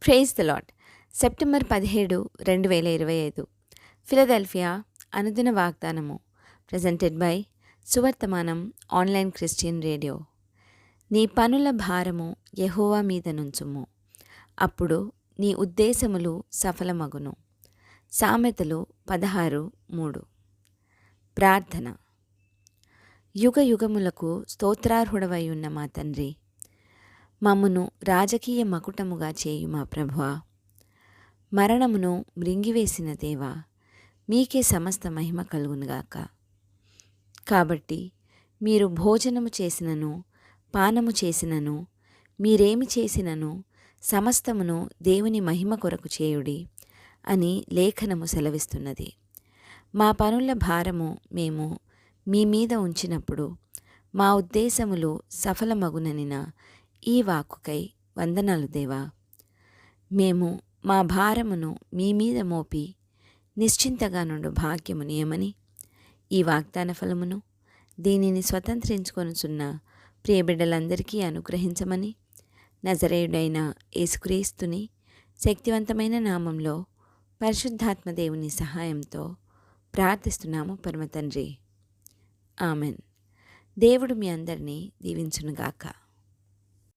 Praise the lord. September 17, 2025. Philadelphia అనుదిన వాగ్దానము. Presented by Suvarthamanam online Christian radio. నీ పనుల భారము యెహోవా మీద నుంచుము, అప్పుడు నీ ఉద్దేశములు సఫలమగును. సామెతలు 16:3. ప్రార్థన. యుగ యుగములకు స్తోత్రార్హుడవై ఉన్న మా తండ్రి, మమ్మును రాజకీయ మకుటముగా చేయు మా ప్రభువా, మరణమును మృంగివేసిన దేవా, మీకే సమస్త మహిమ కలుగునుగాక. కాబట్టి మీరు భోజనము చేసినను పానము చేసినను మీరేమి చేసినను సమస్తమును దేవుని మహిమ కొరకు చేయుడి అని లేఖనము సెలవిస్తున్నది. మా పనుల భారము మేము మీ మీద ఉంచినప్పుడు మా ఉద్దేశములు సఫలమగుననిన ఈ వాక్కుకై వందనాలు దేవా. మేము మా భారమును మీ మీద మోపి నిశ్చింతగా నుండు భాగ్యము నియమని ఈ వాగ్దాన ఫలమును దీనిని స్వతంత్రించుకొనుచున్న ప్రియబిడ్డలందరికీ అనుగ్రహించమని నజరేయుడైన యేసుక్రీస్తుని శక్తివంతమైన నామంలో పరిశుద్ధాత్మ దేవుని సహాయంతో ప్రార్థిస్తున్నాము పరమ తండ్రి. ఆమెన్. దేవుడు మీ అందరినీ దీవించునుగాక.